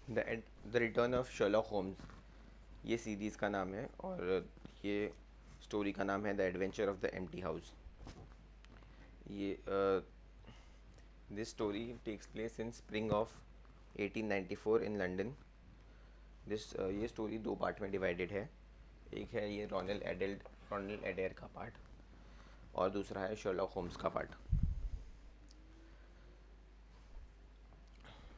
The return of Sherlock Holmes, ये series का नाम है और ये स्टोरी का नाम है the adventure of the empty house. ये this story takes place in spring of 1894 in London. ये स्टोरी दो पार्ट में डिवाइडेड है। एक है ये रॉनल एडेर का पार्ट और दूसरा है शर्लॉक होम्स का पार्ट।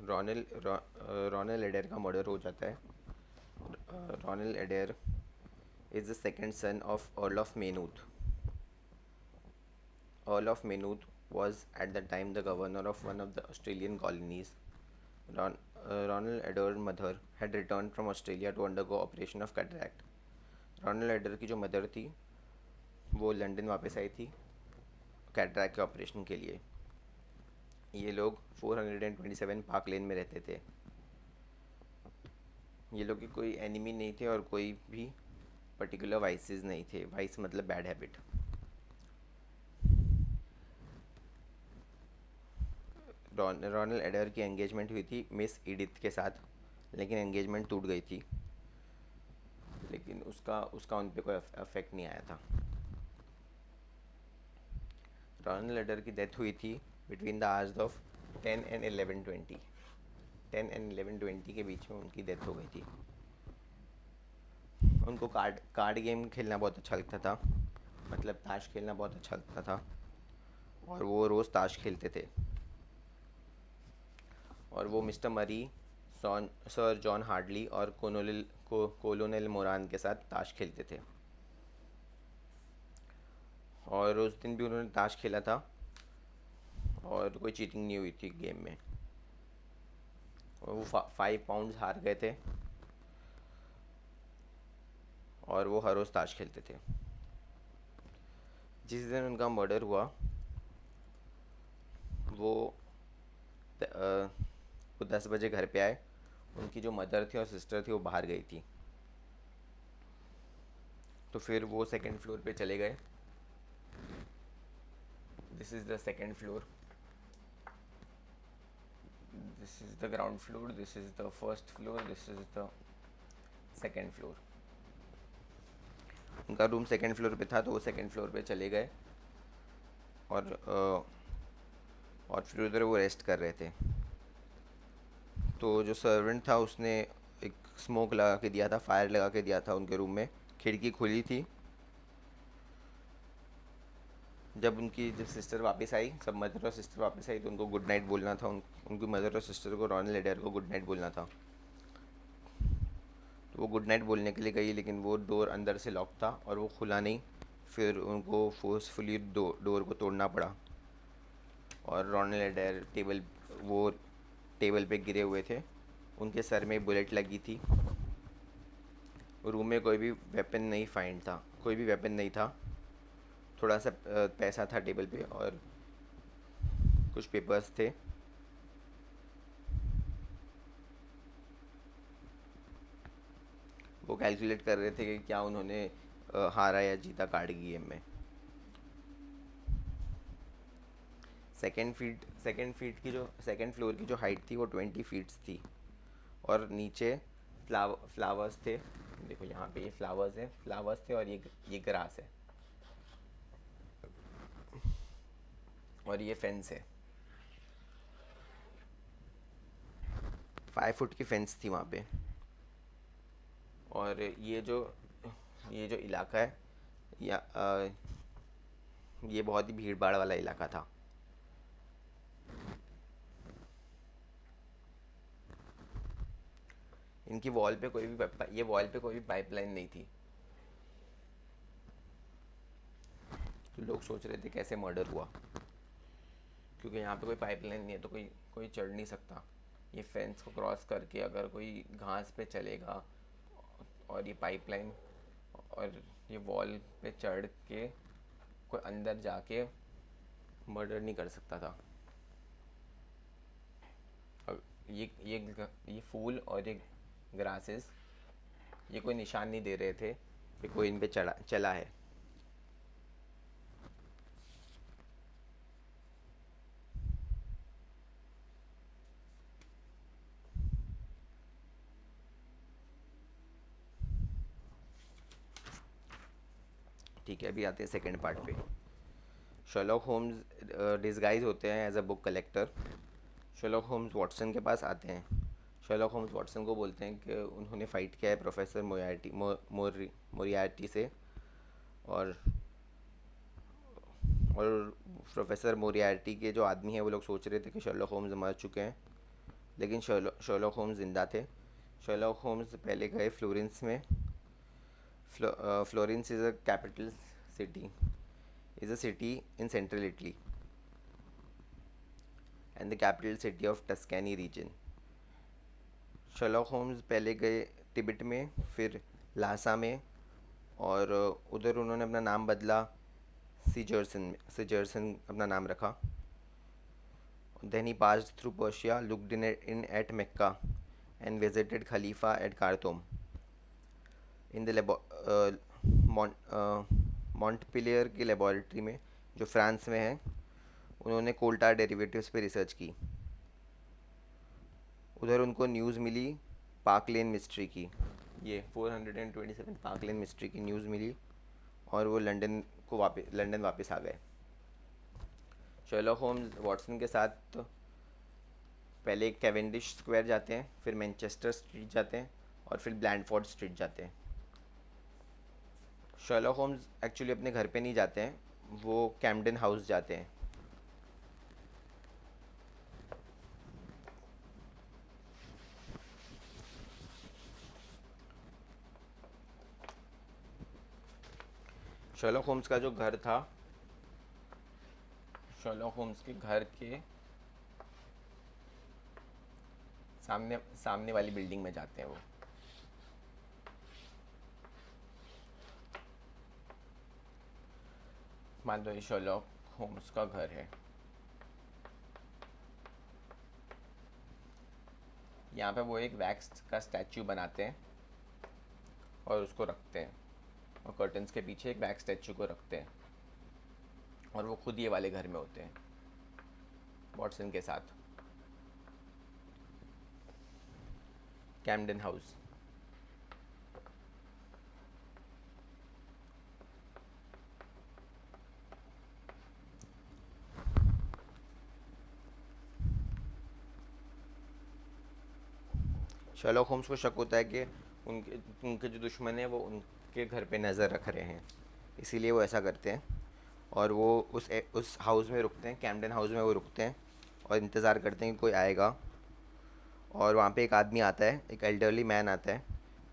रॉनल एडेर का मर्डर हो जाता है। रॉनल adder is the second son of Earl of Maynooth. Earl of Maynooth was at the time the governor of one of the Australian colonies. Ronald Adair's mother had returned from Australia to undergo operation of cataract. Ronald Adair की जो mother थी वो London वापस आई थी cataract के operation के लिए। ये लोग 427 पार्क लेन में रहते थे। ये लोग की कोई एनिमी नहीं थे और कोई भी पर्टिकुलर वाइसेस नहीं थे। वाइस मतलब बैड हैबिट। रॉनल एडर की एंगेजमेंट हुई थी मिस एडिथ के साथ, लेकिन एंगेजमेंट टूट गई थी। लेकिन उसका उसका उन पर कोई अफेक्ट नहीं आया था। रॉनल एडर की डेथ हुई थी between the hours of 10 and 11:20। 10 and 11:20 के बीच में उनकी डेथ हो गई थी। उनको कार्ड गेम खेलना बहुत अच्छा लगता था, मतलब ताश खेलना बहुत अच्छा लगता था और वो रोज़ ताश खेलते थे। और वो मिस्टर मरी, सर जॉन हार्डली और कोलोनेल मोरान के साथ ताश खेलते थे। और उस दिन भी उन्होंने ताश खेला था और कोई चीटिंग नहीं हुई थी गेम में। और वो 5 पाउंड्स हार गए थे और वो हर रोज़ ताश खेलते थे। जिस दिन उनका मर्डर हुआ वो 10 बजे घर पे आए। उनकी जो मदर थी और सिस्टर थी वो बाहर गई थी। तो फिर वो सेकंड फ्लोर पे चले गए। This is the second floor, this is the ground floor, this is the first floor, this is the second floor. उनका रूम सेकंड फ्लोर पे था तो वो सेकंड फ्लोर पे चले गए और फिर उधर वो रेस्ट कर रहे थे। तो जो सर्वेंट था उसने एक स्मोक लगा के दिया था, फायर लगा के दिया था उनके रूम में। खिड़की खुली थी। जब सिस्टर वापस आई, सब मदर और सिस्टर वापस आई तो उनको गुड नाइट बोलना था। उनकी मदर और सिस्टर को, रॉनल एडेर को गुड नाइट बोलना था। तो वो गुड नाइट बोलने के लिए गई लेकिन वो डोर अंदर से लॉक था और वो खुला नहीं। फिर उनको फोर्सफुली डोर को तोड़ना पड़ा और रॉनल एडेर टेबल पे गिरे हुए थे। उनके सर में बुलेट लगी थी। रूम में कोई भी वेपन नहीं फाइंड था, कोई भी वेपन नहीं था। थोड़ा सा पैसा था टेबल पे और कुछ पेपर्स थे। वो कैलकुलेट कर रहे थे कि क्या उन्होंने हारा या जीता कार्ड की गेम में। सेकेंड फ्लोर की जो हाइट थी वो 20 फीट्स थी और नीचे फ्लावर्स थे। देखो यहाँ पे ये फ्लावर्स थे और ये ग्रास है और ये फेंस है। 5 फुट की फेंस थी वहाँ पे। और ये जो इलाका है ये बहुत ही भीड़ भाड़ वाला इलाका था। इनकी वॉल पे कोई भी पाइपलाइन नहीं थी। तो लोग सोच रहे थे कैसे मर्डर हुआ, क्योंकि यहाँ पे कोई पाइपलाइन नहीं है तो कोई कोई चढ़ नहीं सकता। ये फेंस को क्रॉस करके अगर कोई घास पे चलेगा और ये पाइपलाइन और ये वॉल पे चढ़ के कोई अंदर जाके मर्डर नहीं कर सकता था। और ये फूल और ये ग्रासेस ये कोई निशान नहीं दे रहे थे कि कोई इन पे चला है। ठीक है, अभी आते हैं सेकंड पार्ट पे। शर्लॉक होम्स डिस्गाइज होते हैं as a book collector. Sherlock Holmes Watson के पास आते हैं। शर्लॉक होम्स वॉटसन को बोलते हैं कि उन्होंने फ़ाइट किया है प्रोफेसर मोरियार्टी से, और प्रोफेसर मोरियार्टी के जो आदमी हैं वो लोग सोच रहे थे कि शर्लॉक होम्स मर चुके हैं, लेकिन शर्लॉक होम्स ज़िंदा थे। शर्लॉक होम्स पहले गए फ्लोरेंस में। Florence is a capital city, is a city in central Italy and the capital city of Tuscany region. Sherlock Holmes पहले गए तिब्बत में, फिर लासा में, और उधर उन्होंने अपना नाम बदला, सिजर्सन अपना नाम रखा। Then he passed through Persia, looked in at Mecca and visited Khalifa at Khartoum. In the Montpellier की लेबॉरेटरी में, जो फ्रांस में है, उन्होंने कोल्टार डेरिवेटिव्स पे रिसर्च की। उधर उनको न्यूज़ मिली पार्क लेन मिस्ट्री की, ये 427 पार्क लेन मिस्ट्री की न्यूज़ मिली, और वो लंदन वापस आ गए। शर्लॉक होम्स वॉटसन के साथ पहले कैवेंडिश स्क्वायर जाते हैं, फिर मैनचेस्टर स्ट्रीट जाते हैं, और फिर ब्लैंडफोर्ड स्ट्रीट जाते हैं। शर्लॉक होम्स एक्चुअली अपने घर पे नहीं जाते हैं, वो कैम्पडन हाउस जाते हैं। शर्लॉक होम्स का जो घर था, शर्लॉक होम्स के घर के सामने सामने वाली बिल्डिंग में जाते हैं वो। मान लो ये शर्लॉक होम्स का घर है। यहाँ पे वो एक वैक्स का स्टैचू बनाते हैं और उसको रखते हैं, और कर्टन्स के पीछे एक वैक्स स्टैचू को रखते हैं, और वो खुद ये वाले घर में होते हैं वॉटसन के साथ, कैम्पडन हाउस। शर्लॉक होम्स को शक होता है कि उनके जो दुश्मन हैं वो उनके घर पे नज़र रख रहे हैं, इसीलिए वो ऐसा करते हैं, और वो उस हाउस में रुकते हैं, कैम्पडन हाउस में वो रुकते हैं और इंतज़ार करते हैं कि कोई आएगा। और वहाँ पे एक आदमी आता है, एक एल्डरली मैन आता है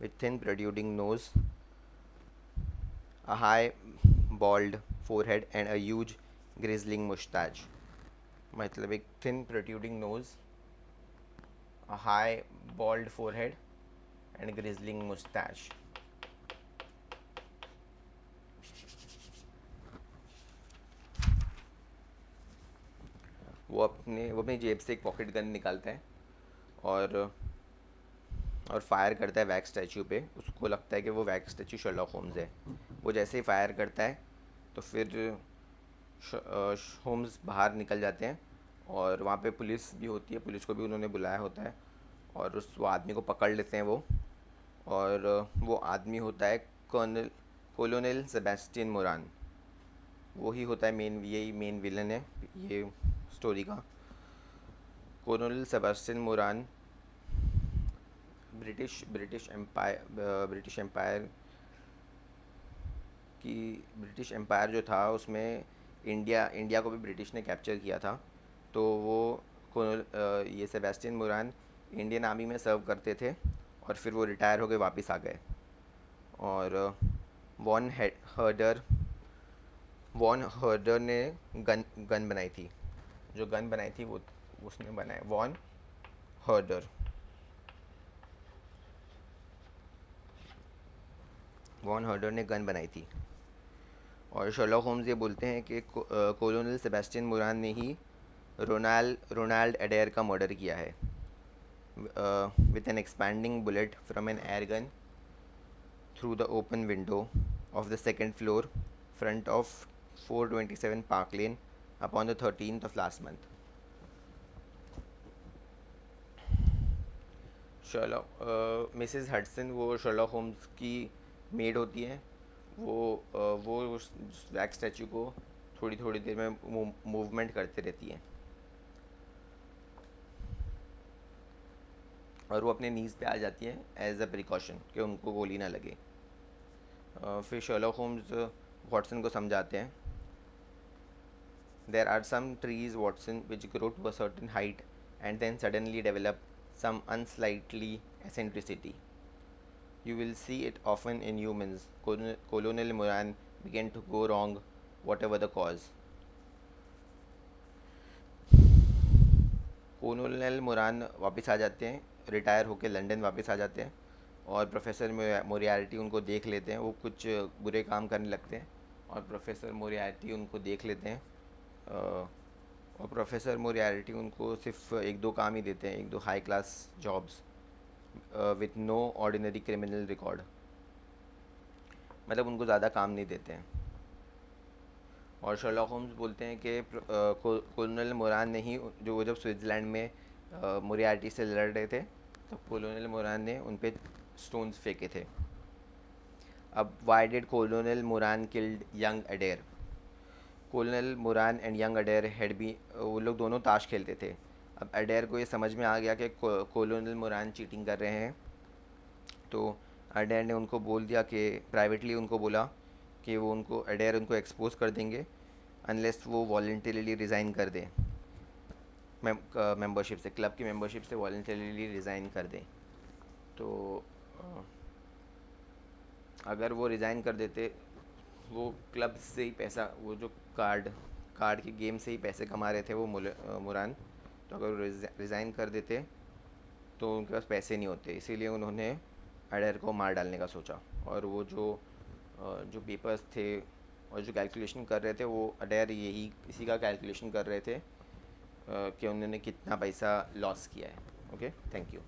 with thin protruding nose, a high bald forehead and a huge grizzling moustache. मतलब एक thin protruding nose, a high bald forehead and grizzling mustache. वो अपनी जेब से एक पॉकेट गन निकालता है और फायर करता है वैक्स स्टैचू पे। उसको लगता है कि वो वैक्स स्टैचू शर्लॉक होम्स है। वो जैसे ही फायर करता है तो फिर होम्स बाहर निकल जाते हैं, और वहाँ पे पुलिस भी होती है, पुलिस को भी उन्होंने बुलाया होता है, और वो आदमी को पकड़ लेते हैं वो। और वो आदमी होता है कोलोनेल सेबेस्टियन मोरान। वो ही होता है यही मेन विलन है ये स्टोरी का। Colonel Sebastian Moran British empire जो था उसमें इंडिया को भी ब्रिटिश ने कैप्चर किया था। तो वो ये सेबेस्टियन मोरान इंडियन आर्मी में सर्व करते थे, और फिर वो रिटायर हो गए, वापस आ गए। और वॉन हर्डर ने गन बनाई थी। जो गन बनाई थी वो उसने बनाया, वॉन हर्डर ने गन बनाई थी। और शर्लॉक होम्स ये बोलते हैं कि कोलोनल सेबेस्टियन मोरान ने ही रोनाल्ड एडेयर का मर्डर किया है, with an expanding bullet from an air gun through the open window of the second floor front of 427 Park Lane upon the 13th of last month. Mrs Hudson वो Sherlock Holmes की made होती हैं। वो उस wax statue को थोड़ी थोड़ी देर में मूवमेंट करते रहती है और वो अपने नीज़ पे आ जाती है एज अ प्रिकॉशन कि उनको गोली ना लगे। फिर शर्लॉक होम्स वॉटसन को समझाते हैं, there are some trees Watson which grow to a certain height and then suddenly develop some unsightly eccentricity. You will see it often in humans. Colonel Moran began to go wrong, whatever the cause. Colonel Moran वापस आ जाते हैं, retire होकर London वापस आ जाते हैं और professor Moriarty उनको देख लेते हैं। वो कुछ बुरे काम करने लगते हैं और प्रोफेसर मोरियार्टी उनको देख लेते हैं और प्रोफेसर मोरियार्टी उनको सिर्फ एक दो काम ही देते हैं, एक दो high class jobs with no ordinary criminal record, मतलब उनको ज़्यादा काम नहीं देते हैं। और शर्लॉक होम्स बोलते हैं कि कोलोनल मोरान ने ही जो वो जब स्विट्ज़रलैंड में मोरियार्टी से लड़ रहे थे तो कोलोनल मोरान ने उन पर स्टोन्स फेंके थे। अब why did Colonel Moran killed young Adair? Colonel Moran and young Adair had be, वो लोग दोनों ताश खेलते थे। अब अडेर को ये समझ में आ गया कि कोलोनल मोरान चीटिंग कर रहे हैं, तो अडेर ने उनको बोल दिया कि प्राइवेटली उनको बोला कि वो उनको अडेर उनको एक्सपोज कर देंगे अनलेस वो वॉलंटरीली रिज़ाइन कर दें मेंबरशिप से, क्लब की मेंबरशिप से वॉलंटरीली रिज़ाइन कर दें। तो अगर वो रिज़ाइन कर देते, वो क्लब से ही पैसा, वो जो कार्ड के गेम से ही पैसे कमा रहे थे वो मोरान, तो अगर वो रिज़ाइन कर देते तो उनके पास पैसे नहीं होते, इसीलिए उन्होंने अडेर को मार डालने का सोचा। और वो जो पेपर्स थे और जो कैलकुलेशन कर रहे थे वो अडेर इसी का कैलकुलेशन कर रहे थे कि उन्होंने कितना पैसा लॉस किया है। Okay, thank you.